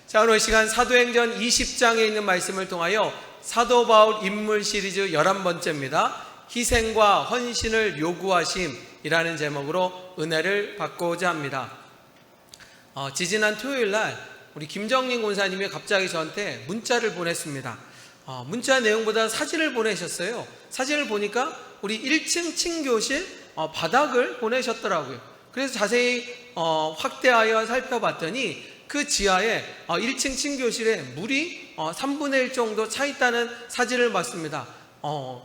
자, 오늘 시간 사도행전 20장에 있는 말씀을 통하여 사도 바울 인물 시리즈 11번째입니다. 희생과 헌신을 요구하심이라는 제목으로 은혜를 받고자 합니다. 지지난 토요일날 우리 김정린 권사님이 갑자기 저한테 문자를 보냈습니다. 문자 내용보다 사진을 보내셨어요. 사진을 보니까 우리 1층 친교실 바닥을 보내셨더라고요. 그래서 자세히 확대하여 살펴봤더니 그 지하에 1층 친교실에 물이 3분의 1 정도 차 있다는 사진을 봤습니다.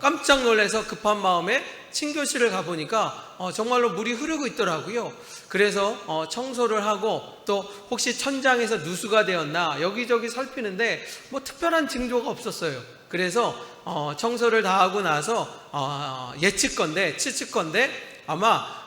깜짝 놀라서 급한 마음에 친교실을 가보니까 정말로 물이 흐르고 있더라고요. 그래서 청소를 하고 또 혹시 천장에서 누수가 되었나 여기저기 살피는데 뭐 특별한 징조가 없었어요. 그래서 청소를 다 하고 나서 추측건데 아마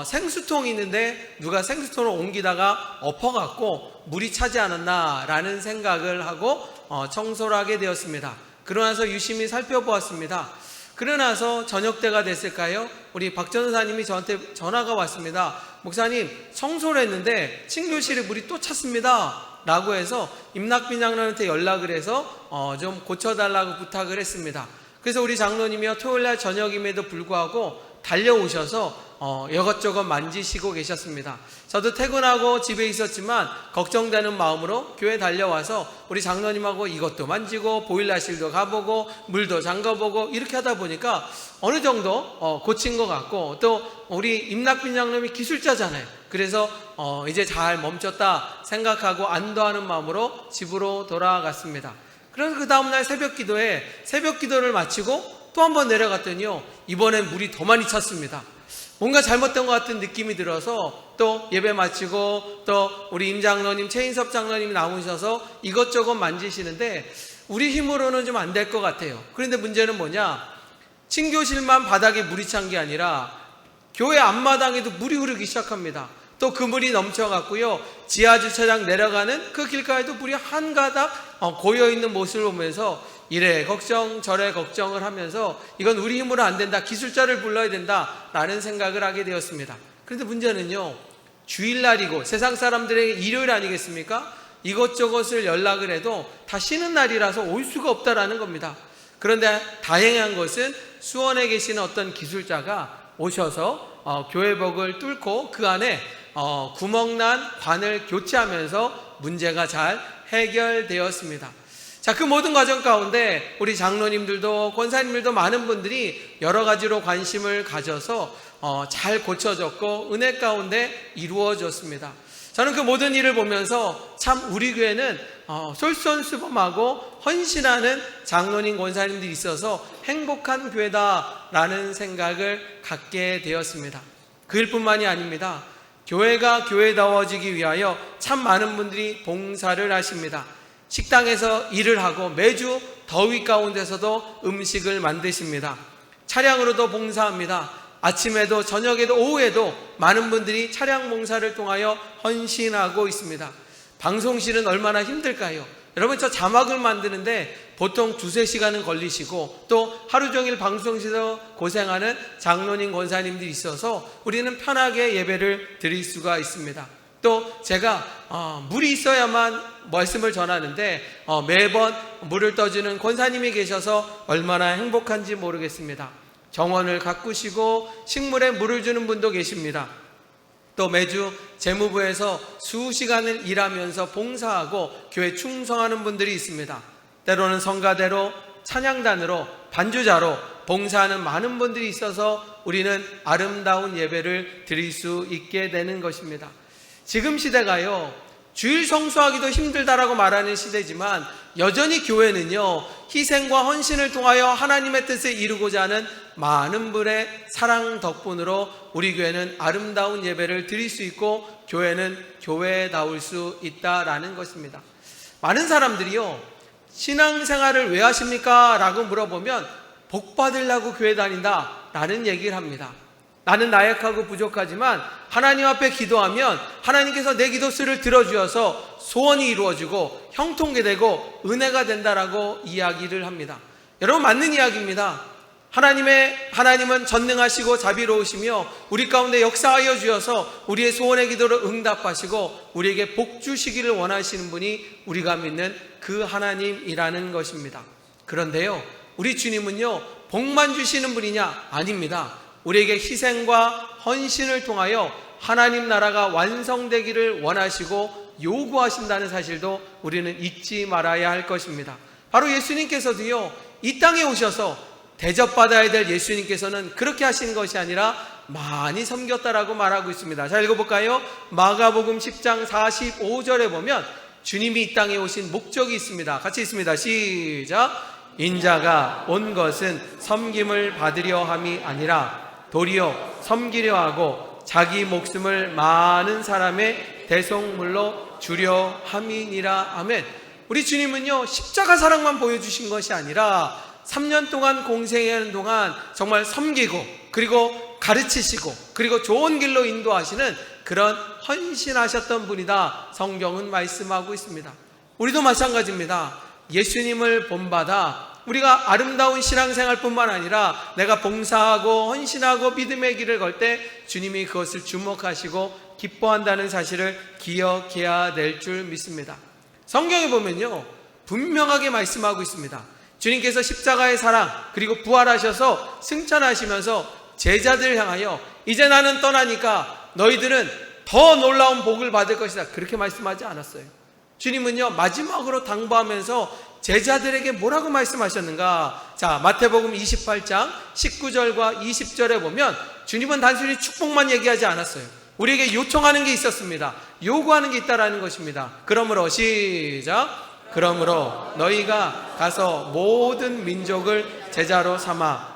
생수통이 있는데 누가 생수통을 옮기다가 엎어갖고 물이 차지 않았나 라는 생각을 하고 청소를 하게 되었습니다. 그러나서 유심히 살펴보았습니다. 그러나서 저녁때가 됐을까요? 우리 박 전사님이 저한테 전화가 왔습니다. 목사님, 청소를 했는데 친교실에 물이 또 찼습니다 라고 해서 임낙빈 장로한테 연락을 해서 좀 고쳐달라고 부탁을 했습니다. 그래서 우리 장로님이요 토요일날 저녁임에도 불구하고 달려오셔서 이것저것 만지시고 계셨습니다. 저도 퇴근하고 집에 있었지만 걱정되는 마음으로 교회 달려와서 우리 장로님하고 이것도 만지고 보일러실도 가보고 물도 잠가보고 이렇게 하다 보니까 어느 정도 고친 것 같고, 또 우리 임낙빈 장로님이 기술자잖아요. 그래서 이제 잘 멈췄다 생각하고 안도하는 마음으로 집으로 돌아갔습니다. 그래서 그 다음날 새벽 기도를 마치고 또 한 번 내려갔더니요, 이번엔 물이 더 많이 찼습니다. 뭔가 잘못된 것 같은 느낌이 들어서 또 예배 마치고 또 우리 임장로님, 최인섭 장로님이 나오셔서 이것저것 만지시는데 우리 힘으로는 좀 안 될 것 같아요. 그런데 문제는 뭐냐, 친교실만 바닥에 물이 찬 게 아니라 교회 앞마당에도 물이 흐르기 시작합니다. 또 그 물이 넘쳐갔고요, 지하주차장 내려가는 그 길가에도 물이 한 가닥 고여있는 모습을 보면서 이래 걱정 저래 걱정을 하면서 이건 우리 힘으로 안 된다, 기술자를 불러야 된다 라는 생각을 하게 되었습니다. 그런데 문제는요, 주일날이고 세상 사람들에게 일요일 아니겠습니까? 이것저것을 연락을 해도 다 쉬는 날이라서 올 수가 없다라는 겁니다. 그런데 다행한 것은 수원에 계시는 어떤 기술자가 오셔서 교회벽을 뚫고 그 안에 구멍난 관을 교체하면서 문제가 잘 해결되었습니다. 자, 그 모든 과정 가운데 우리 장로님들도 권사님들도 많은 분들이 여러 가지로 관심을 가져서 잘 고쳐졌고 은혜 가운데 이루어졌습니다. 저는 그 모든 일을 보면서 참 우리 교회는 솔선수범하고 헌신하는 장로님 권사님들이 있어서 행복한 교회다라는 생각을 갖게 되었습니다. 그 일뿐만이 아닙니다. 교회가 교회다워지기 위하여 참 많은 분들이 봉사를 하십니다. 식당에서 일을 하고 매주 더위 가운데서도 음식을 만드십니다. 차량으로도 봉사합니다. 아침에도 저녁에도 오후에도 많은 분들이 차량 봉사를 통하여 헌신하고 있습니다. 방송실은 얼마나 힘들까요? 여러분, 저 자막을 만드는데 보통 2-3시간은 걸리시고 또 하루 종일 방송실에서 고생하는 장로님 권사님들이 있어서 우리는 편하게 예배를 드릴 수가 있습니다. 또 제가 물이 있어야만 말씀을 전하는데 매번 물을 떠주는 권사님이 계셔서 얼마나 행복한지 모르겠습니다. 정원을 가꾸시고 식물에 물을 주는 분도 계십니다. 또 매주 재무부에서 수시간을 일하면서 봉사하고 교회 충성하는 분들이 있습니다. 때로는 성가대로, 찬양단으로, 반주자로 봉사하는 많은 분들이 있어서 우리는 아름다운 예배를 드릴 수 있게 되는 것입니다. 지금 시대가요, 주일 성수하기도 힘들다라고 말하는 시대지만 여전히 교회는요, 희생과 헌신을 통하여 하나님의 뜻을 이루고자 하는 많은 분의 사랑 덕분으로 우리 교회는 아름다운 예배를 드릴 수 있고 교회는 교회다울 수 있다라는 것입니다. 많은 사람들이요, 신앙생활을 왜 하십니까? 라고 물어보면 복 받으려고 교회 다닌다 라는 얘기를 합니다. 나는 나약하고 부족하지만 하나님 앞에 기도하면 하나님께서 내 기도수를 들어주셔서 소원이 이루어지고 형통케 되고 은혜가 된다라고 이야기를 합니다. 여러분, 맞는 이야기입니다. 하나님은 전능하시고 자비로우시며 우리 가운데 역사하여 주셔서 우리의 소원의 기도를 응답하시고 우리에게 복 주시기를 원하시는 분이 우리가 믿는 그 하나님이라는 것입니다. 그런데요, 우리 주님은요, 복만 주시는 분이냐? 아닙니다. 우리에게 희생과 헌신을 통하여 하나님 나라가 완성되기를 원하시고 요구하신다는 사실도 우리는 잊지 말아야 할 것입니다. 바로 예수님께서도요, 이 땅에 오셔서 대접받아야 될 예수님께서는 그렇게 하신 것이 아니라 많이 섬겼다라고 말하고 있습니다. 자, 읽어볼까요? 마가복음 10장 45절에 보면 주님이 이 땅에 오신 목적이 있습니다. 같이 있습니다. 시작. 인자가 온 것은 섬김을 받으려 함이 아니라 도리어 섬기려 하고 자기 목숨을 많은 사람의 대속물로 주려 함이니라. 아멘. 우리 주님은요, 십자가 사랑만 보여주신 것이 아니라 3년 동안 공생하는 동안 정말 섬기고 그리고 가르치시고 그리고 좋은 길로 인도하시는 그런 헌신하셨던 분이다, 성경은 말씀하고 있습니다. 우리도 마찬가지입니다. 예수님을 본받아 우리가 아름다운 신앙생활뿐만 아니라 내가 봉사하고 헌신하고 믿음의 길을 걸 때 주님이 그것을 주목하시고 기뻐한다는 사실을 기억해야 될 줄 믿습니다. 성경에 보면요, 분명하게 말씀하고 있습니다. 주님께서 십자가의 사랑 그리고 부활하셔서 승천하시면서 제자들을 향하여 이제 나는 떠나니까 너희들은 더 놀라운 복을 받을 것이다, 그렇게 말씀하지 않았어요. 주님은요, 마지막으로 당부하면서 제자들에게 뭐라고 말씀하셨는가? 자, 마태복음 28장 19절과 20절에 보면 주님은 단순히 축복만 얘기하지 않았어요. 우리에게 요청하는 게 있었습니다. 요구하는 게 있다라는 것입니다. 그러므로 시작. 그러므로 너희가 가서 모든 민족을 제자로 삼아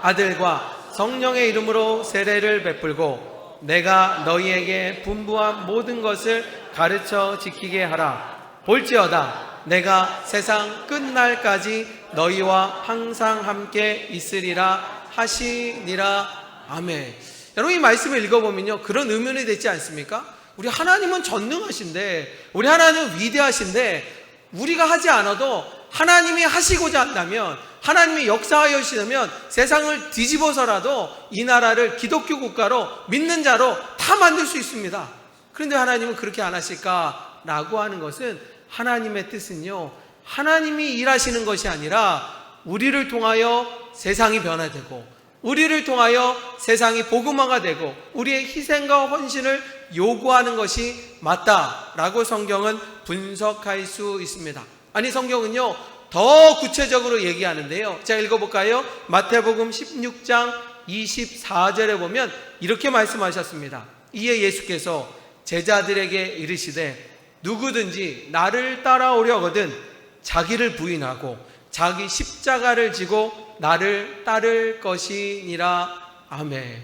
아들과 성령의 이름으로 세례를 베풀고 내가 너희에게 분부한 모든 것을 가르쳐 지키게 하라. 볼지어다 내가 세상 끝날까지 너희와 항상 함께 있으리라 하시니라. 아멘. 여러분, 이 말씀을 읽어보면요, 그런 의문이 되지 않습니까? 우리 하나님은 전능하신데, 우리 하나님은 위대하신데, 우리가 하지 않아도 하나님이 하시고자 한다면, 하나님이 역사하여 주시면 세상을 뒤집어서라도 이 나라를 기독교 국가로 믿는 자로 다 만들 수 있습니다. 그런데 하나님은 그렇게 안 하실까라고 하는 것은, 하나님의 뜻은요, 하나님이 일하시는 것이 아니라 우리를 통하여 세상이 변화되고 우리를 통하여 세상이 복음화가 되고 우리의 희생과 헌신을 요구하는 것이 맞다라고 성경은 분석할 수 있습니다. 아니, 성경은요, 더 구체적으로 얘기하는데요. 자, 읽어볼까요? 마태복음 16장 24절에 보면 이렇게 말씀하셨습니다. 이에 예수께서 제자들에게 이르시되 누구든지 나를 따라오려거든 자기를 부인하고 자기 십자가를 지고 나를 따를 것이니라. 아멘.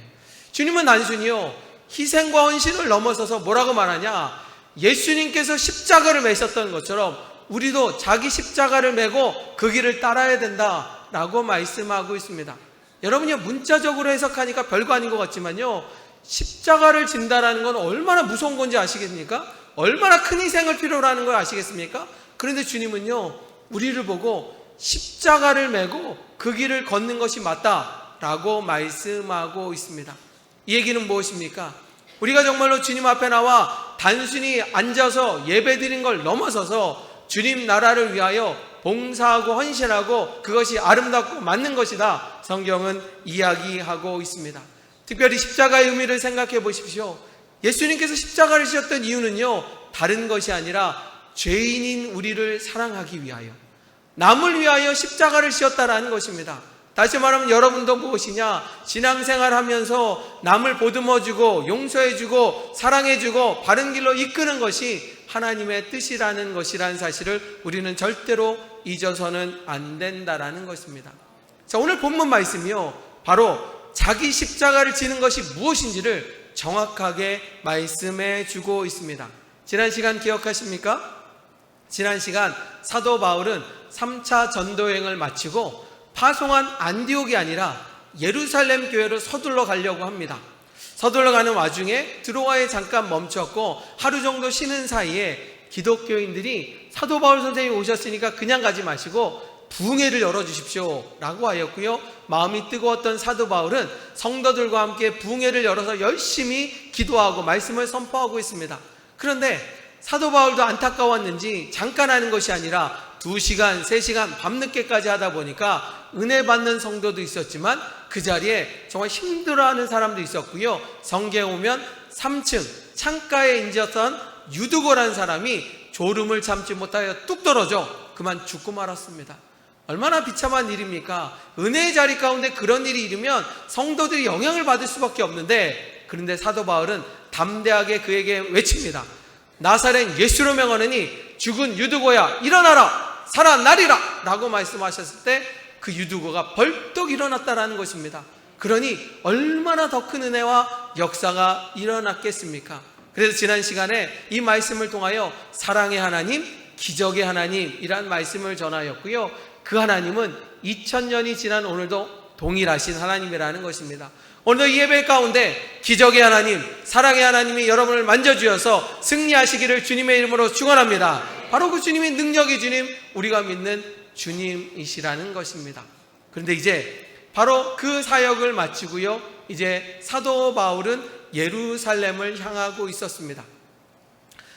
주님은 단순히요, 희생과 헌신을 넘어서서 뭐라고 말하냐? 예수님께서 십자가를 매셨던 것처럼 우리도 자기 십자가를 메고 그 길을 따라야 된다라고 말씀하고 있습니다. 여러분이 문자적으로 해석하니까 별거 아닌 것 같지만요, 십자가를 진다라는 건 얼마나 무서운 건지 아시겠습니까? 얼마나 큰 희생을 필요로 하는 걸 아시겠습니까? 그런데 주님은요, 우리를 보고 십자가를 메고 그 길을 걷는 것이 맞다라고 말씀하고 있습니다. 이 얘기는 무엇입니까? 우리가 정말로 주님 앞에 나와 단순히 앉아서 예배드린 걸 넘어서서 주님 나라를 위하여 봉사하고 헌신하고 그것이 아름답고 맞는 것이다, 성경은 이야기하고 있습니다. 특별히 십자가의 의미를 생각해 보십시오. 예수님께서 십자가를 지셨던 이유는요, 다른 것이 아니라 죄인인 우리를 사랑하기 위하여, 남을 위하여 십자가를 지었다라는 것입니다. 다시 말하면 여러분도 무엇이냐? 신앙생활 하면서 남을 보듬어주고 용서해주고 사랑해주고 바른 길로 이끄는 것이 하나님의 뜻이라는 것이라는 사실을 우리는 절대로 잊어서는 안 된다라는 것입니다. 자, 오늘 본문 말씀이요, 바로 자기 십자가를 지는 것이 무엇인지를 정확하게 말씀해 주고 있습니다. 지난 시간 기억하십니까? 지난 시간 사도 바울은 3차 전도여행을 마치고 파송한 안디옥이 아니라 예루살렘 교회로 서둘러 가려고 합니다. 서둘러 가는 와중에 드로아에 잠깐 멈췄고 하루 정도 쉬는 사이에 기독교인들이 사도 바울 선생님이 오셨으니까 그냥 가지 마시고 부흥회를 열어주십시오 라고 하였고요, 마음이 뜨거웠던 사도 바울은 성도들과 함께 부흥회를 열어서 열심히 기도하고 말씀을 선포하고 있습니다. 그런데 사도 바울도 안타까웠는지 잠깐 하는 것이 아니라 2시간, 3시간 밤늦게까지 하다 보니까 은혜 받는 성도도 있었지만 그 자리에 정말 힘들어하는 사람도 있었고요, 성경에 오면 3층 창가에 앉았던 유두고라는 사람이 졸음을 참지 못하여 뚝 떨어져 그만 죽고 말았습니다. 얼마나 비참한 일입니까? 은혜의 자리 가운데 그런 일이 일으면 성도들이 영향을 받을 수밖에 없는데, 그런데 사도 바울은 담대하게 그에게 외칩니다. 나사렛 예수로 명하느니 죽은 유두고야 일어나라, 살아나리라 라고 말씀하셨을 때 그 유두고가 벌떡 일어났다라는 것입니다. 그러니 얼마나 더 큰 은혜와 역사가 일어났겠습니까? 그래서 지난 시간에 이 말씀을 통하여 사랑의 하나님, 기적의 하나님이란 말씀을 전하였고요, 그 하나님은 2000년이 지난 오늘도 동일하신 하나님이라는 것입니다. 오늘도 이 예배 가운데 기적의 하나님, 사랑의 하나님이 여러분을 만져주셔서 승리하시기를 주님의 이름으로 축원합니다. 바로 그 주님이 능력의 주님, 우리가 믿는 주님이시라는 것입니다. 그런데 이제 바로 그 사역을 마치고요, 이제 사도 바울은 예루살렘을 향하고 있었습니다.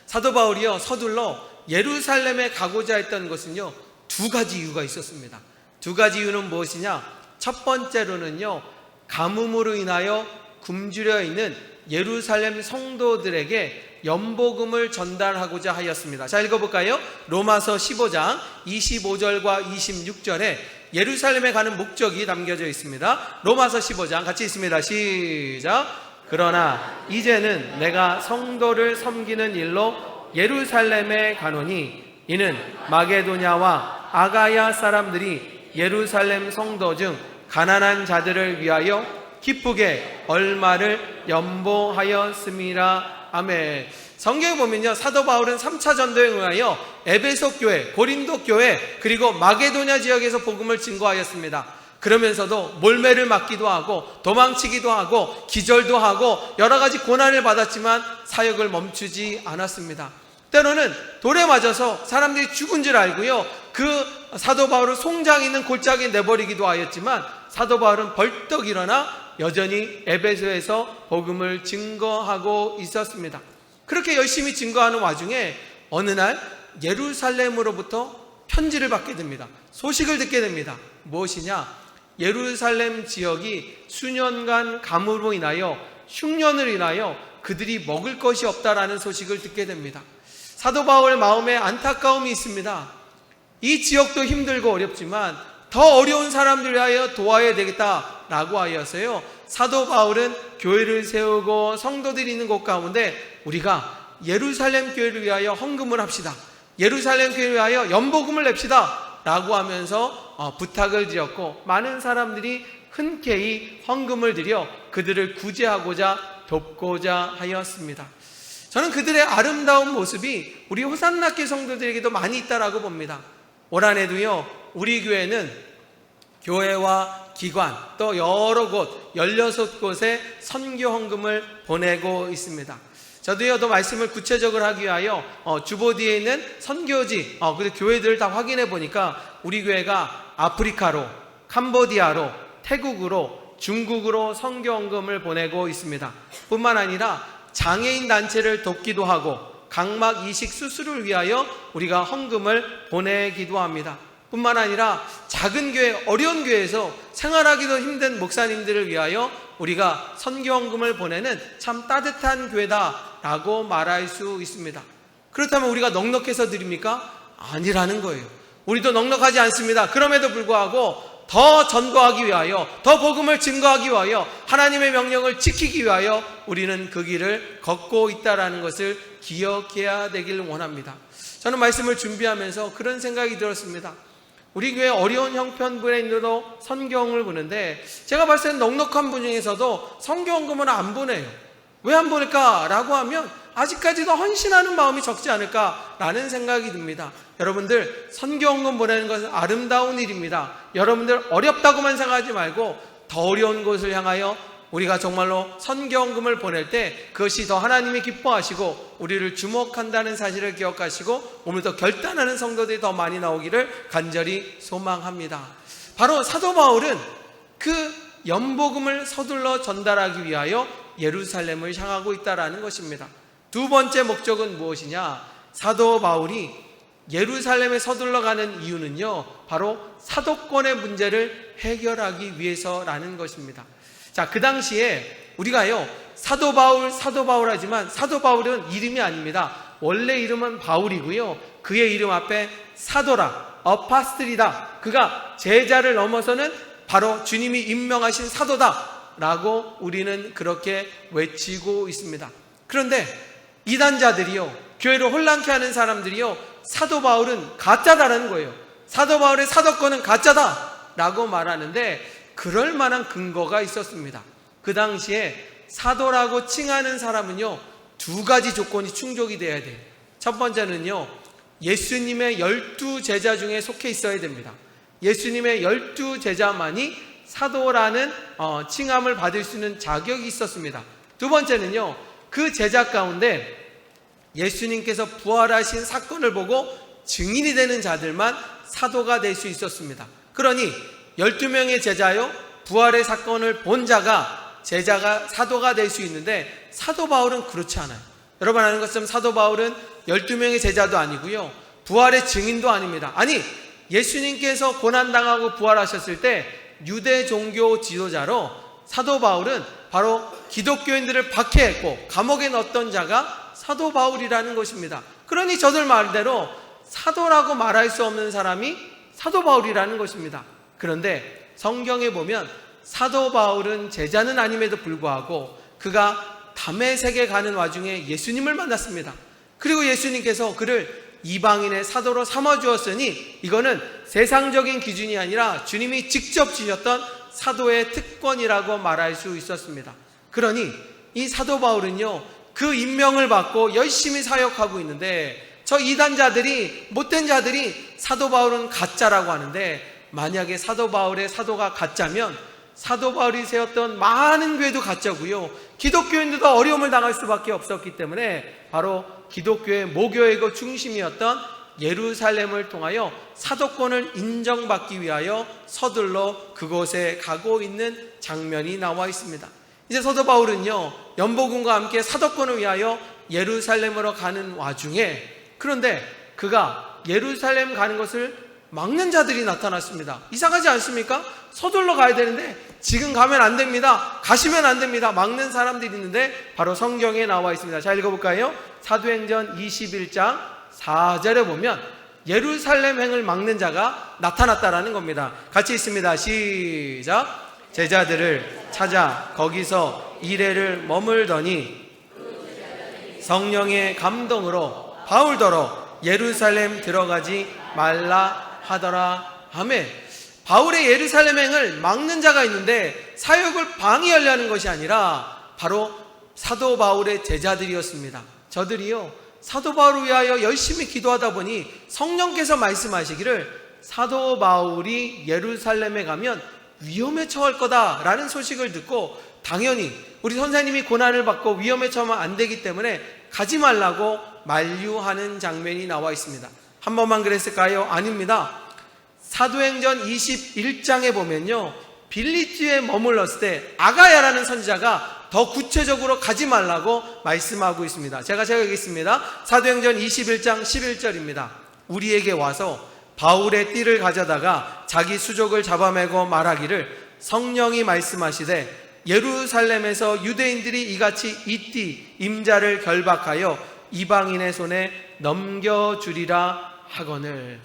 사도 바울이요, 서둘러 예루살렘에 가고자 했던 것은요, 2가지 이유가 있었습니다. 2가지 이유는 무엇이냐? 첫 번째로는요, 가뭄으로 인하여 굶주려 있는 예루살렘 성도들에게 연복음을 전달하고자 하였습니다. 자, 읽어볼까요? 로마서 15장 25절과 26절에 예루살렘에 가는 목적이 담겨져 있습니다. 로마서 15장 같이 있습니다. 시작. 그러나 이제는 내가 성도를 섬기는 일로 예루살렘에 가노니 이는 마게도냐와 아가야 사람들이 예루살렘 성도 중 가난한 자들을 위하여 기쁘게 얼마를 연보하였음이라. 아멘. 성경에 보면요, 사도 바울은 3차 전도에 의하여 에베소 교회, 고린도 교회, 그리고 마게도냐 지역에서 복음을 증거하였습니다. 그러면서도 몰매를 맞기도 하고 도망치기도 하고 기절도 하고 여러 가지 고난을 받았지만 사역을 멈추지 않았습니다. 때로는 돌에 맞아서 사람들이 죽은 줄 알고요, 그 사도 바울을 송장 있는 골짜기에 내버리기도 하였지만 사도 바울은 벌떡 일어나 여전히 에베소에서 복음을 증거하고 있었습니다. 그렇게 열심히 증거하는 와중에 어느 날 예루살렘으로부터 편지를 받게 됩니다. 소식을 듣게 됩니다. 무엇이냐? 예루살렘 지역이 수년간 가뭄으로 인하여, 흉년을 인하여 그들이 먹을 것이 없다라는 소식을 듣게 됩니다. 사도 바울 마음에 안타까움이 있습니다. 이 지역도 힘들고 어렵지만 더 어려운 사람들을 위하여 도와야 되겠다라고 하여서요, 사도 바울은 교회를 세우고 성도들이 있는 곳 가운데 우리가 예루살렘 교회를 위하여 헌금을 합시다, 예루살렘 교회를 위하여 연복음을 냅시다 라고 하면서 부탁을 드렸고, 많은 사람들이 흔쾌히 헌금을 드려 그들을 구제하고자 돕고자 하였습니다. 저는 그들의 아름다운 모습이 우리 호산나교 성도들에게도 많이 있다라고 봅니다. 올 한해도요, 우리 교회는 교회와 기관 또 여러 곳 16곳에 선교 헌금을 보내고 있습니다. 저도요, 더 말씀을 구체적으로 하기 위하여 주보디에 있는 선교지 그 교회들을 다 확인해 보니까 우리 교회가 아프리카로, 캄보디아로, 태국으로, 중국으로 선교 헌금을 보내고 있습니다. 뿐만 아니라 장애인 단체를 돕기도 하고 각막 이식 수술을 위하여 우리가 헌금을 보내기도 합니다. 뿐만 아니라 작은 교회, 어려운 교회에서 생활하기도 힘든 목사님들을 위하여 우리가 선교 헌금을 보내는 참 따뜻한 교회다라고 말할 수 있습니다. 그렇다면 우리가 넉넉해서 드립니까? 아니라는 거예요. 우리도 넉넉하지 않습니다. 그럼에도 불구하고 더 전도하기 위하여, 더 복음을 증거하기 위하여, 하나님의 명령을 지키기 위하여 우리는 그 길을 걷고 있다는 것을 기억해야 되길 원합니다. 저는 말씀을 준비하면서 그런 생각이 들었습니다. 우리 교회 어려운 형편분에 있는데도 선교헌금을 보는데, 제가 봤을 때는 넉넉한 분 중에서도 선교헌금을 안 보내요. 왜 안 보낼까? 라고 하면 아직까지도 헌신하는 마음이 적지 않을까라는 생각이 듭니다. 여러분들, 선교헌금 보내는 것은 아름다운 일입니다. 여러분들 어렵다고만 생각하지 말고 더 어려운 곳을 향하여 우리가 정말로 선경금을 보낼 때 그것이 더 하나님이 기뻐하시고 우리를 주목한다는 사실을 기억하시고 오늘도 결단하는 성도들이 더 많이 나오기를 간절히 소망합니다. 바로 사도 바울은 그 연복음을 서둘러 전달하기 위하여 예루살렘을 향하고 있다는 것입니다. 두 번째 목적은 무엇이냐? 사도 바울이 예루살렘에 서둘러 가는 이유는요, 바로 사도권의 문제를 해결하기 위해서라는 것입니다. 자, 그 당시에 우리가요, 사도 바울 하지만 사도 바울은 이름이 아닙니다. 원래 이름은 바울이고요, 그의 이름 앞에 사도라, 어파스틀이다, 그가 제자를 넘어서는 바로 주님이 임명하신 사도다 라고 우리는 그렇게 외치고 있습니다. 그런데 이단자들이요, 교회를 혼란케 하는 사람들이요, 사도 바울은 가짜다라는 거예요. 사도 바울의 사도권은 가짜다 라고 말하는데 그럴 만한 근거가 있었습니다. 그 당시에 사도라고 칭하는 사람은요, 두 가지 조건이 충족이 돼야 돼요. 첫 번째는요, 예수님의 12제자 중에 속해 있어야 됩니다. 예수님의 12제자만이 사도라는 칭함을 받을 수 있는 자격이 있었습니다. 두 번째는요, 그 제자 가운데 예수님께서 부활하신 사건을 보고 증인이 되는 자들만 사도가 될 수 있었습니다. 그러니 12명의 제자요, 부활의 사건을 본 제자가 사도가 될 수 있는데 사도 바울은 그렇지 않아요. 여러분 아는 것처럼 사도 바울은 12명의 제자도 아니고요, 부활의 증인도 아닙니다. 아니, 예수님께서 고난당하고 부활하셨을 때 유대 종교 지도자로 사도 바울은 바로 기독교인들을 박해했고 감옥에 넣었던 자가 사도 바울이라는 것입니다. 그러니 저들 말대로 사도라고 말할 수 없는 사람이 사도 바울이라는 것입니다. 그런데 성경에 보면 사도 바울은 제자는 아님에도 불구하고 그가 다메섹에 가는 와중에 예수님을 만났습니다. 그리고 예수님께서 그를 이방인의 사도로 삼아주었으니 이거는 세상적인 기준이 아니라 주님이 직접 주셨던 사도의 특권이라고 말할 수 있었습니다. 그러니 이 사도 바울은요, 그 임명을 받고 열심히 사역하고 있는데 저 이단자들이, 못된 자들이 사도 바울은 가짜라고 하는데, 만약에 사도 바울의 사도가 가짜면 사도 바울이 세웠던 많은 교회도 가짜고요, 기독교인들도 어려움을 당할 수밖에 없었기 때문에 바로 기독교의 모교이고 중심이었던 예루살렘을 통하여 사도권을 인정받기 위하여 서둘러 그곳에 가고 있는 장면이 나와 있습니다. 이제 사도 바울은요, 연복음과 함께 사도권을 위하여 예루살렘으로 가는 와중에, 그런데 그가 예루살렘 가는 것을 막는 자들이 나타났습니다. 이상하지 않습니까? 서둘러 가야 되는데 지금 가면 안 됩니다, 가시면 안 됩니다, 막는 사람들이 있는데 바로 성경에 나와 있습니다. 자, 읽어볼까요? 사도행전 21장 4절에 보면 예루살렘행을 막는 자가 나타났다라는 겁니다. 같이 있습니다. 시작. 제자들을 찾아 거기서 이레를 머물더니 성령의 감동으로 바울더러 예루살렘 들어가지 말라 하더라. 아멘. 바울의 예루살렘행을 막는 자가 있는데 사역을 방해하려는 것이 아니라 바로 사도 바울의 제자들이었습니다. 저들이요, 사도 바울을 위하여 열심히 기도하다 보니 성령께서 말씀하시기를 사도 바울이 예루살렘에 가면 위험에 처할 거다라는 소식을 듣고 당연히 우리 선생님이 고난을 받고 위험에 처하면 안 되기 때문에 가지 말라고 만류하는 장면이 나와 있습니다. 한 번만 그랬을까요? 아닙니다. 사도행전 21장에 보면요, 빌리티에 머물렀을 때 아가야라는 선지자가 더 구체적으로 가지 말라고 말씀하고 있습니다. 제가 읽겠습니다. 사도행전 21장 11절입니다. 우리에게 와서 바울의 띠를 가져다가 자기 수족을 잡아매고 말하기를 성령이 말씀하시되 예루살렘에서 유대인들이 이같이 이 띠 임자를 결박하여 이방인의 손에 넘겨주리라 하거늘.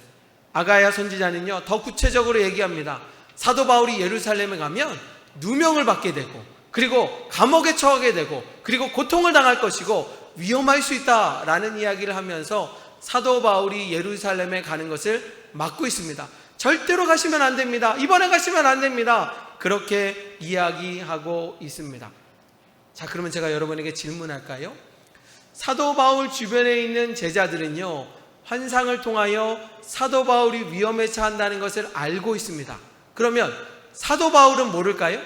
아가야 선지자는요, 더 구체적으로 얘기합니다. 사도 바울이 예루살렘에 가면 누명을 받게 되고, 그리고 감옥에 처하게 되고, 그리고 고통을 당할 것이고 위험할 수 있다라는 이야기를 하면서 사도 바울이 예루살렘에 가는 것을 막고 있습니다. 절대로 가시면 안 됩니다, 이번에 가시면 안 됩니다, 그렇게 이야기하고 있습니다. 자, 그러면 제가 여러분에게 질문할까요? 사도 바울 주변에 있는 제자들은요, 환상을 통하여 사도 바울이 위험에 처한다는 것을 알고 있습니다. 그러면 사도 바울은 모를까요?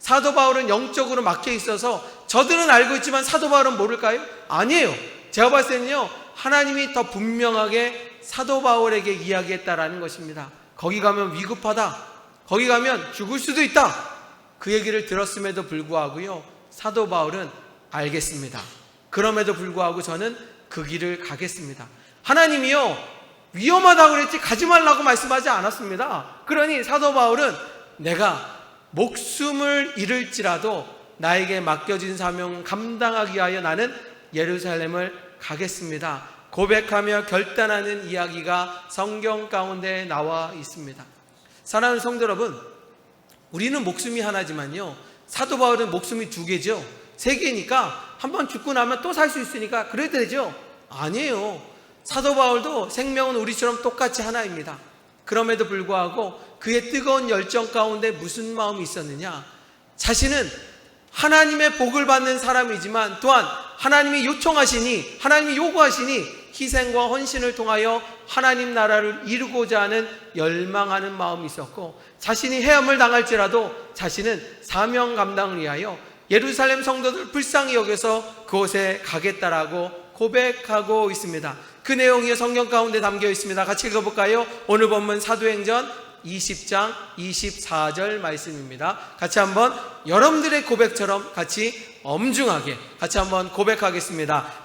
사도 바울은 영적으로 막혀 있어서 저들은 알고 있지만 사도 바울은 모를까요? 아니에요. 제가 봤을 때는요, 하나님이 더 분명하게 사도 바울에게 이야기했다라는 것입니다. 거기 가면 위급하다, 거기 가면 죽을 수도 있다, 그 얘기를 들었음에도 불구하고요, 사도 바울은 알겠습니다. 그럼에도 불구하고 저는 그 길을 가겠습니다. 하나님이요, 위험하다고 그랬지 가지 말라고 말씀하지 않았습니다. 그러니 사도 바울은 내가 목숨을 잃을지라도 나에게 맡겨진 사명 감당하기 위하여 나는 예루살렘을 가겠습니다, 고백하며 결단하는 이야기가 성경 가운데 나와 있습니다. 사랑하는 성도 여러분, 우리는 목숨이 하나지만요, 사도 바울은 목숨이 두 개죠. 세 개니까 한번 죽고 나면 또 살 수 있으니까 그래도 되죠? 아니에요. 사도 바울도 생명은 우리처럼 똑같이 하나입니다. 그럼에도 불구하고 그의 뜨거운 열정 가운데 무슨 마음이 있었느냐? 자신은 하나님의 복을 받는 사람이지만 또한 하나님이 요청하시니, 하나님이 요구하시니 희생과 헌신을 통하여 하나님 나라를 이루고자 하는 열망하는 마음이 있었고, 자신이 해함을 당할지라도 자신은 사명 감당을 위하여 예루살렘 성도들 불쌍히 여겨서 그곳에 가겠다라고 고백하고 있습니다. 그 내용이 성경 가운데 담겨 있습니다. 같이 읽어볼까요? 오늘 본문 사도행전 20장 24절 말씀입니다. 같이 한번 여러분들의 고백처럼 같이 엄중하게 같이 한번 고백하겠습니다.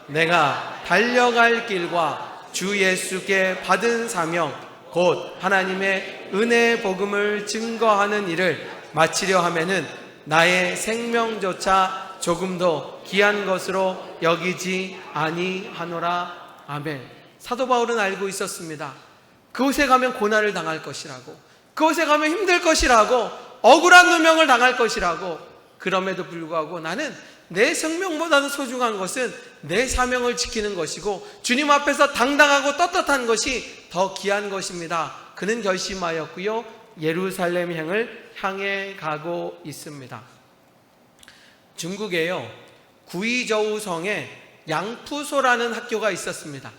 내가 달려갈 길과 주 예수께 받은 사명 곧 하나님의 은혜의 복음을 증거하는 일을 마치려 하면은 나의 생명조차 조금도 귀한 것으로 여기지 아니하노라. 아멘. 사도 바울은 알고 있었습니다. 그곳에 가면 고난을 당할 것이라고, 그곳에 가면 힘들 것이라고, 억울한 누명을 당할 것이라고. 그럼에도 불구하고 나는 내 생명보다도 소중한 것은 내 사명을 지키는 것이고 주님 앞에서 당당하고 떳떳한 것이 더 귀한 것입니다. 그는 결심하였고요, 예루살렘행을 향해 가고 있습니다. 중국에요, 구이저우성에 양푸소라는 학교가 있었습니다.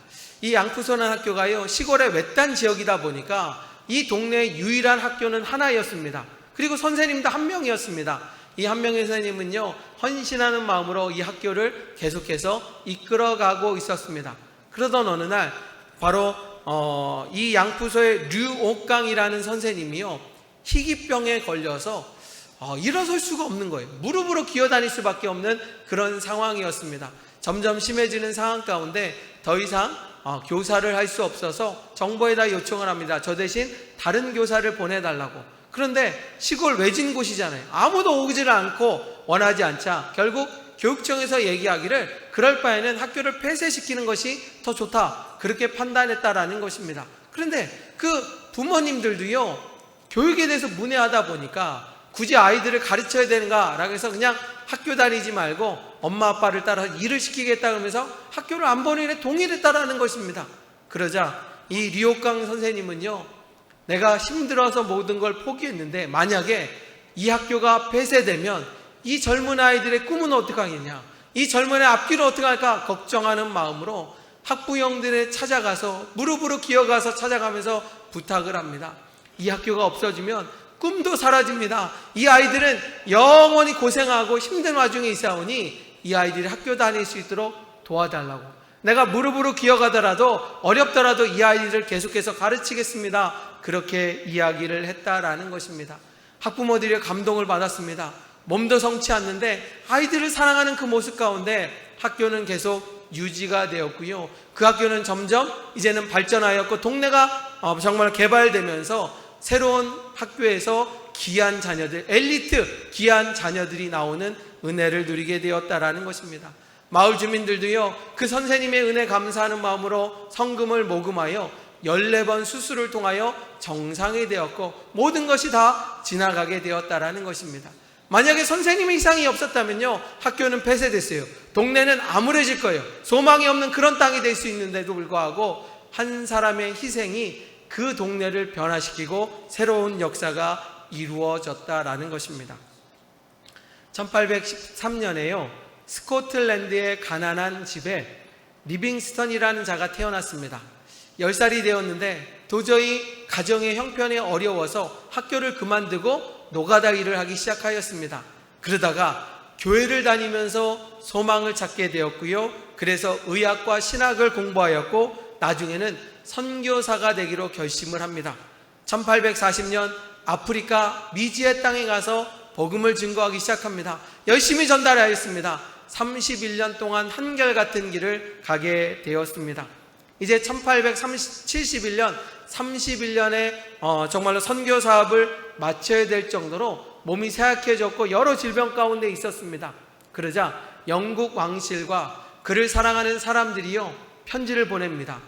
이 양푸소라는 학교가요, 시골의 외딴 지역이다 보니까 이 동네의 유일한 학교는 하나였습니다. 그리고 선생님도 한 명이었습니다. 이 한 명의 선생님은요, 헌신하는 마음으로 이 학교를 계속해서 이끌어가고 있었습니다. 그러던 어느 날 바로 이 양푸소의 류옥강이라는 선생님이요, 희귀병에 걸려서 일어설 수가 없는 거예요. 무릎으로 기어다닐 수밖에 없는 그런 상황이었습니다. 점점 심해지는 상황 가운데 더 이상 교사를 할 수 없어서 정부에다 요청을 합니다. 저 대신 다른 교사를 보내달라고. 그런데 시골 외진 곳이잖아요. 아무도 오지를 않고 원하지 않자 결국 교육청에서 얘기하기를 그럴 바에는 학교를 폐쇄시키는 것이 더 좋다, 그렇게 판단했다라는 것입니다. 그런데 그 부모님들도요, 교육에 대해서 문외하다 보니까 굳이 아이들을 가르쳐야 되는가라고 해서 그냥 학교 다니지 말고 엄마 아빠를 따라 일을 시키겠다 그러면서 학교를 안 보내는 동의했다라는 것입니다. 그러자 이 류옥강 선생님은요, 내가 힘들어서 모든 걸 포기했는데 만약에 이 학교가 폐쇄되면 이 젊은 아이들의 꿈은 어떻게 하겠냐, 이 젊은 아이의 앞길은 어떻게 할까 걱정하는 마음으로 학부형들에 찾아가서 무릎으로 기어가서 찾아가면서 부탁을 합니다. 이 학교가 없어지면 꿈도 사라집니다. 이 아이들은 영원히 고생하고 힘든 와중에 있사오니 이 아이들이 학교 다닐 수 있도록 도와달라고. 내가 무릎으로 기어가더라도 어렵더라도 이 아이들을 계속해서 가르치겠습니다, 그렇게 이야기를 했다라는 것입니다. 학부모들이 감동을 받았습니다. 몸도 성치 않는데 아이들을 사랑하는 그 모습 가운데 학교는 계속 유지가 되었고요, 그 학교는 점점 이제는 발전하였고 동네가 정말 개발되면서 새로운 학교에서 귀한 자녀들, 엘리트 귀한 자녀들이 나오는 은혜를 누리게 되었다라는 것입니다. 마을 주민들도요, 그 선생님의 은혜 감사하는 마음으로 성금을 모금하여 14번 수술을 통하여 정상이 되었고 모든 것이 다 지나가게 되었다라는 것입니다. 만약에 선생님의 이상이 없었다면요, 학교는 폐쇄됐어요. 동네는 암울해질 거예요. 소망이 없는 그런 땅이 될 수 있는데도 불구하고 한 사람의 희생이 그 동네를 변화시키고 새로운 역사가 이루어졌다라는 것입니다. 1813년에요, 스코틀랜드의 가난한 집에 리빙스턴이라는 자가 태어났습니다. 10살이 되었는데 도저히 가정의 형편이 어려워서 학교를 그만두고 노가다 일을 하기 시작하였습니다. 그러다가 교회를 다니면서 소망을 찾게 되었고요. 그래서 의학과 신학을 공부하였고 나중에는 선교사가 되기로 결심을 합니다. 1840년 아프리카 미지의 땅에 가서 복음을 증거하기 시작합니다. 열심히 전달하였습니다. 31년 동안 한결같은 길을 가게 되었습니다. 이제 1871년 31년에 정말로 선교 사업을 마쳐야 될 정도로 몸이 쇠약해졌고 여러 질병 가운데 있었습니다. 그러자 영국 왕실과 그를 사랑하는 사람들이요 편지를 보냅니다.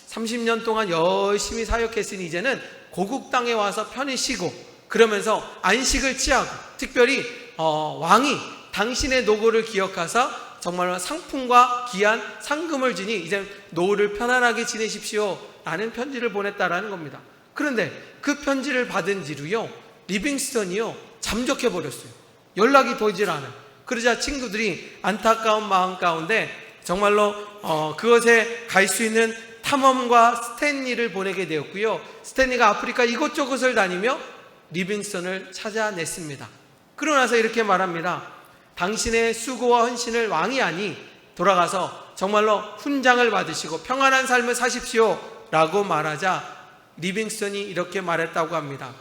30년 동안 열심히 사역했으니 이제는 고국 땅에 와서 편히 쉬고 그러면서 안식을 취하고 특별히 왕이 당신의 노고를 기억하사 정말 상품과 귀한 상금을 주니 이제 노후를 편안하게 지내십시오 라는 편지를 보냈다라는 겁니다. 그런데 그 편지를 받은 뒤로요 리빙스턴이요 잠적해 버렸어요. 연락이 되질 않아요. 그러자 친구들이 안타까운 마음 가운데 정말로 그것에 갈 수 있는 탐험과 스탠리를 보내게 되었고요. 스탠리가 아프리카 이곳저곳을 다니며 리빙스턴을 찾아냈습니다. 그러고 나서 이렇게 말합니다. 당신의 수고와 헌신을 왕이 아니 돌아가서 정말로 훈장을 받으시고 평안한 삶을 사십시오 라고 말하자 리빙스턴이 이렇게 말했다고 합니다.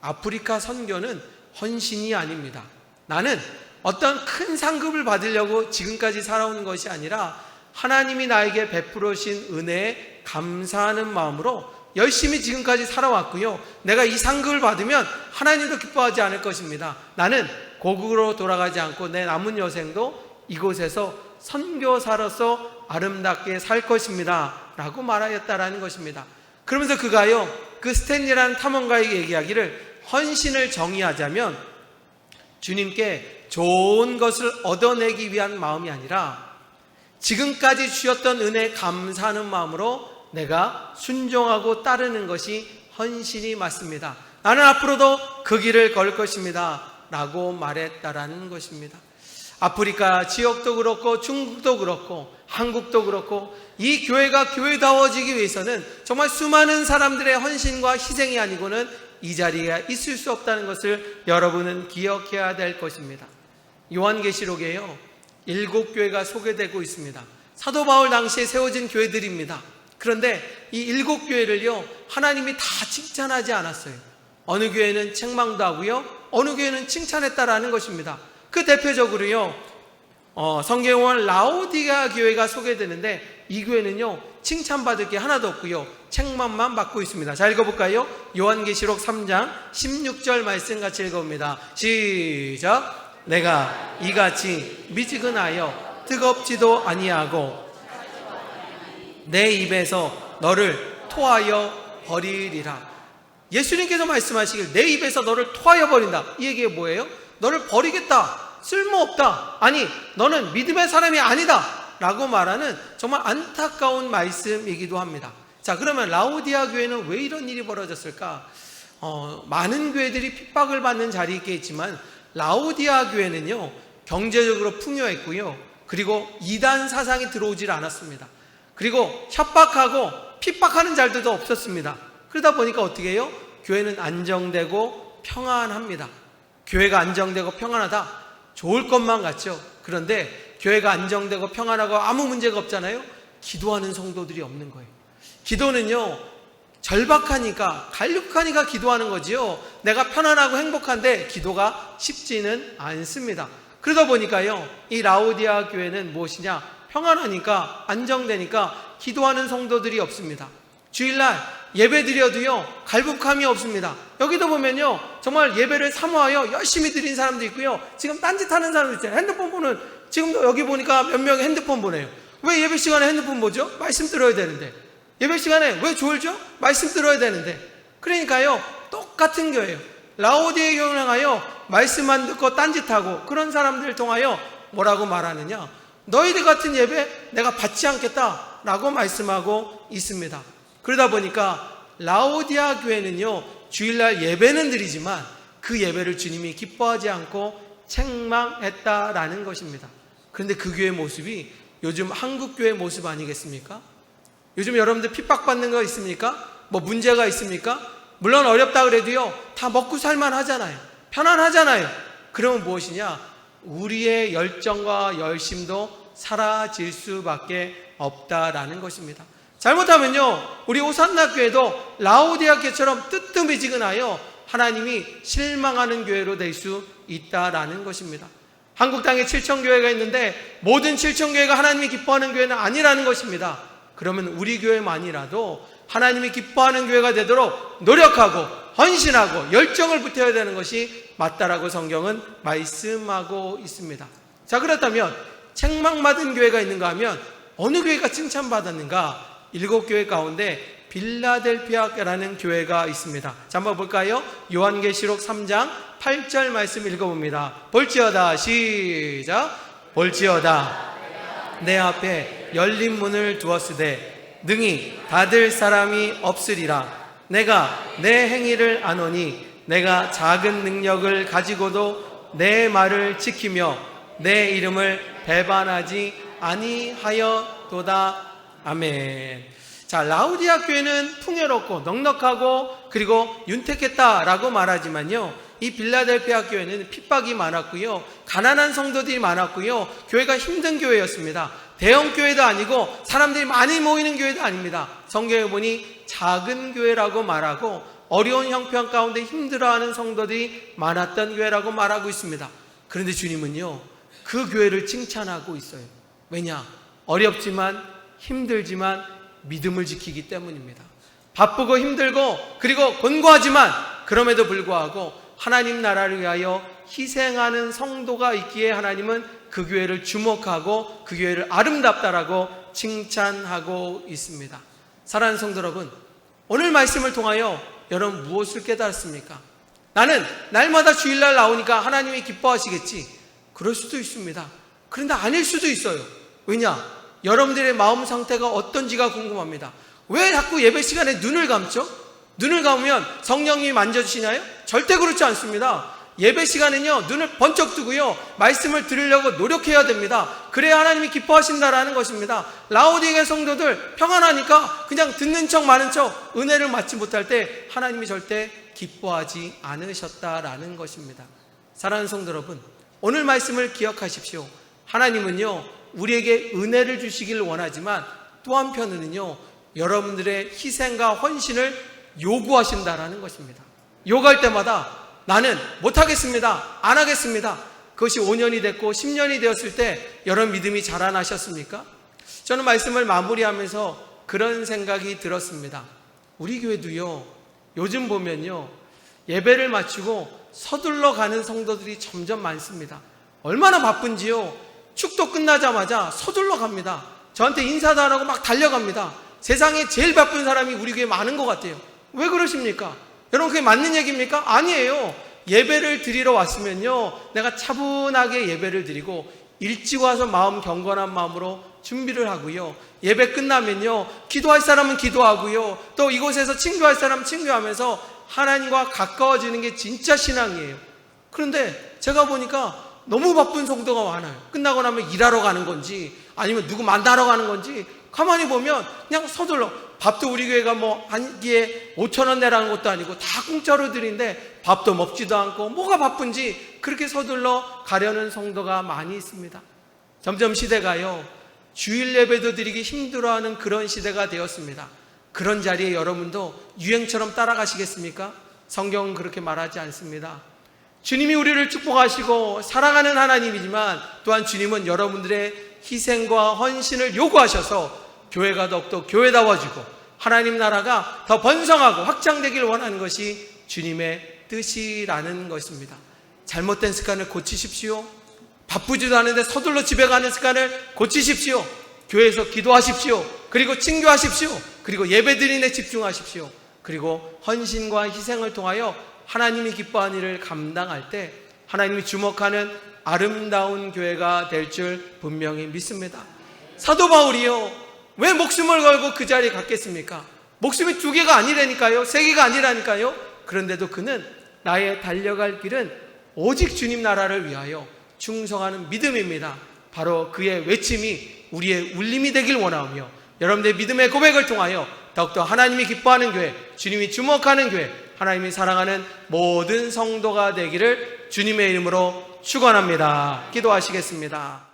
아프리카 선교는 헌신이 아닙니다. 나는 어떤 큰 상급을 받으려고 지금까지 살아오는 것이 아니라 하나님이 나에게 베풀어 주신 은혜에 감사하는 마음으로 열심히 지금까지 살아왔고요. 내가 이 상급을 받으면 하나님도 기뻐하지 않을 것입니다. 나는 고국으로 돌아가지 않고 내 남은 여생도 이곳에서 선교사로서 아름답게 살 것입니다 라고 말하였다라는 것입니다. 그러면서 그가요 그 스탠리라는 탐험가에게 얘기하기를 헌신을 정의하자면 주님께 좋은 것을 얻어내기 위한 마음이 아니라 지금까지 주셨던 은혜에 감사하는 마음으로 내가 순종하고 따르는 것이 헌신이 맞습니다. 나는 앞으로도 그 길을 걸 것입니다 라고 말했다라는 것입니다. 아프리카 지역도 그렇고 중국도 그렇고 한국도 그렇고 이 교회가 교회다워지기 위해서는 정말 수많은 사람들의 헌신과 희생이 아니고는 이 자리에 있을 수 없다는 것을 여러분은 기억해야 될 것입니다. 요한계시록에요 7교회가 소개되고 있습니다. 사도 바울 당시에 세워진 교회들입니다. 그런데 이 7교회를요 하나님이 다 칭찬하지 않았어요. 어느 교회는 책망도 하고요 어느 교회는 칭찬했다라는 것입니다. 그 대표적으로요 성경원 라오디가 교회가 소개되는데 이 교회는요 칭찬받을 게 하나도 없고요 책망만 받고 있습니다. 자 읽어볼까요? 요한계시록 3장 16절 말씀 같이 읽어봅니다. 시작. 내가 이같이 미지근하여 뜨겁지도 아니하고 내 입에서 너를 토하여 버리리라. 예수님께서 말씀하시길 내 입에서 너를 토하여 버린다. 이 얘기가 뭐예요? 너를 버리겠다, 쓸모없다, 아니 너는 믿음의 사람이 아니다 라고 말하는 정말 안타까운 말씀이기도 합니다. 자 그러면 라오디아 교회는 왜 이런 일이 벌어졌을까? 많은 교회들이 핍박을 받는 자리에 있겠지만 라오디아 교회는요 경제적으로 풍요했고요 그리고 이단 사상이 들어오질 않았습니다. 그리고 협박하고 핍박하는 자들도 없었습니다. 그러다 보니까 어떻게 해요? 교회는 안정되고 평안합니다. 교회가 안정되고 평안하다 좋을 것만 같죠. 그런데 교회가 안정되고 평안하고 아무 문제가 없잖아요. 기도하는 성도들이 없는 거예요. 기도는요 절박하니까 갈급하니까 기도하는 거지요. 내가 편안하고 행복한데 기도가 쉽지는 않습니다. 그러다 보니까요 이 라오디아 교회는 무엇이냐? 평안하니까 안정되니까 기도하는 성도들이 없습니다. 주일날 예배 드려도요 갈급함이 없습니다. 여기도 보면요 정말 예배를 사모하여 열심히 드린 사람도 있고요 지금 딴짓하는 사람도 있잖아요. 핸드폰 보는 지금도 여기 보니까 몇 명이 핸드폰 보내요. 왜 예배 시간에 핸드폰 보죠? 말씀 들어야 되는데. 예배 시간에 왜 졸죠? 말씀 들어야 되는데. 그러니까요 똑같은 교회예요. 라오디에 경향하여 말씀만 듣고 딴짓하고 그런 사람들을 통하여 뭐라고 말하느냐? 너희들 같은 예배 내가 받지 않겠다 라고 말씀하고 있습니다. 그러다 보니까 라오디아 교회는요 주일날 예배는 드리지만 그 예배를 주님이 기뻐하지 않고 책망했다라는 것입니다. 그런데 그 교회 모습이 요즘 한국 교회 모습 아니겠습니까? 요즘 여러분들 핍박받는 거 있습니까? 뭐 문제가 있습니까? 물론 어렵다 그래도요 다 먹고 살만 하잖아요. 편안하잖아요. 그러면 무엇이냐? 우리의 열정과 열심도 사라질 수밖에 없다라는 것입니다. 잘못하면요, 우리 오산나 교회도 라오디아 교회처럼 뜨뜻미지근하여 하나님이 실망하는 교회로 될 수 있다라는 것입니다. 한국 땅에 7,000교회가 있는데 모든 7,000교회가 하나님이 기뻐하는 교회는 아니라는 것입니다. 그러면 우리 교회만이라도 하나님이 기뻐하는 교회가 되도록 노력하고 헌신하고 열정을 붙여야 되는 것이 맞다라고 성경은 말씀하고 있습니다. 자, 그렇다면 책망받은 교회가 있는가 하면 어느 교회가 칭찬받았는가? 7교회 가운데 빌라델피아라는 교회가 있습니다. 자, 한번 볼까요? 요한계시록 3장 8절 말씀 읽어봅니다. 볼지어다, 시작. 볼지어다 내 앞에 열린 문을 두었으되 능히 닫을 사람이 없으리라. 내가 내 행위를 아노니 내가 작은 능력을 가지고도 내 말을 지키며 내 이름을 배반하지 아니하여도다. 아멘. 자, 라오디아 교회는 풍요롭고 넉넉하고 그리고 윤택했다라고 말하지만요, 이 빌라델피아 교회는 핍박이 많았고요, 가난한 성도들이 많았고요, 교회가 힘든 교회였습니다. 대형 교회도 아니고 사람들이 많이 모이는 교회도 아닙니다. 성경에 보니 작은 교회라고 말하고 어려운 형편 가운데 힘들어하는 성도들이 많았던 교회라고 말하고 있습니다. 그런데 주님은요, 그 교회를 칭찬하고 있어요. 왜냐? 어렵지만 힘들지만 믿음을 지키기 때문입니다. 바쁘고 힘들고 그리고 곤고하지만 그럼에도 불구하고 하나님 나라를 위하여 희생하는 성도가 있기에 하나님은 그 교회를 주목하고 그 교회를 아름답다라고 칭찬하고 있습니다. 사랑하는 성도 여러분, 오늘 말씀을 통하여 여러분 무엇을 깨달았습니까? 나는 날마다 주일날 나오니까 하나님이 기뻐하시겠지, 그럴 수도 있습니다. 그런데 아닐 수도 있어요. 왜냐? 여러분들의 마음 상태가 어떤지가 궁금합니다. 왜 자꾸 예배 시간에 눈을 감죠? 눈을 감으면 성령님이 만져주시나요? 절대 그렇지 않습니다. 예배 시간에는요, 눈을 번쩍 뜨고요, 말씀을 들으려고 노력해야 됩니다. 그래야 하나님이 기뻐하신다라는 것입니다. 라오디게 성도들 평안하니까 그냥 듣는 척 마는 척 은혜를 받지 못할 때 하나님이 절대 기뻐하지 않으셨다라는 것입니다. 사랑하는 성도 여러분, 오늘 말씀을 기억하십시오. 하나님은요, 우리에게 은혜를 주시기를 원하지만 또 한편으로는요, 여러분들의 희생과 헌신을 요구하신다라는 것입니다. 요구할 때마다 나는 못하겠습니다, 안 하겠습니다. 그것이 5년이 됐고 10년이 되었을 때 여러분 믿음이 자라나셨습니까? 저는 말씀을 마무리하면서 그런 생각이 들었습니다. 우리 교회도요, 요즘 보면요, 예배를 마치고 서둘러 가는 성도들이 점점 많습니다. 얼마나 바쁜지요, 축도 끝나자마자 서둘러 갑니다. 저한테 인사도 안 하고 막 달려갑니다. 세상에 제일 바쁜 사람이 우리 교회에 많은 것 같아요. 왜 그러십니까? 여러분, 그게 맞는 얘기입니까? 아니에요. 예배를 드리러 왔으면요, 내가 차분하게 예배를 드리고 일찍 와서 마음 경건한 마음으로 준비를 하고요, 예배 끝나면요, 기도할 사람은 기도하고요, 또 이곳에서 친교할 사람은 친교하면서 하나님과 가까워지는 게 진짜 신앙이에요. 그런데 제가 보니까 너무 바쁜 성도가 많아요. 끝나고 나면 일하러 가는 건지 아니면 누구 만나러 가는 건지 가만히 보면 그냥 서둘러. 밥도 우리 교회가 뭐 한 끼에 5,000원 내라는 것도 아니고 다 공짜로 드리는데 밥도 먹지도 않고 뭐가 바쁜지 그렇게 서둘러 가려는 성도가 많이 있습니다. 점점 시대가요, 주일 예배도 드리기 힘들어하는 그런 시대가 되었습니다. 그런 자리에 여러분도 유행처럼 따라가시겠습니까? 성경은 그렇게 말하지 않습니다. 주님이 우리를 축복하시고 사랑하는 하나님이지만 또한 주님은 여러분들의 희생과 헌신을 요구하셔서 교회가 더욱더 교회다워지고 하나님 나라가 더 번성하고 확장되길 원하는 것이 주님의 뜻이라는 것입니다. 잘못된 습관을 고치십시오. 바쁘지도 않은데 서둘러 집에 가는 습관을 고치십시오. 교회에서 기도하십시오. 그리고 친교하십시오. 그리고 예배드리는 데 집중하십시오. 그리고 헌신과 희생을 통하여 하나님이 기뻐하는 일을 감당할 때 하나님이 주목하는 아름다운 교회가 될 줄 분명히 믿습니다. 사도 바울이요, 왜 목숨을 걸고 그 자리에 갔겠습니까? 목숨이 2개가 아니라니까요, 3개가 아니라니까요. 그런데도 그는 나의 달려갈 길은 오직 주님 나라를 위하여 충성하는 믿음입니다. 바로 그의 외침이 우리의 울림이 되길 원하며 여러분들의 믿음의 고백을 통하여 더욱더 하나님이 기뻐하는 교회, 주님이 주목하는 교회, 하나님이 사랑하는 모든 성도가 되기를 주님의 이름으로 축원합니다. 기도하시겠습니다.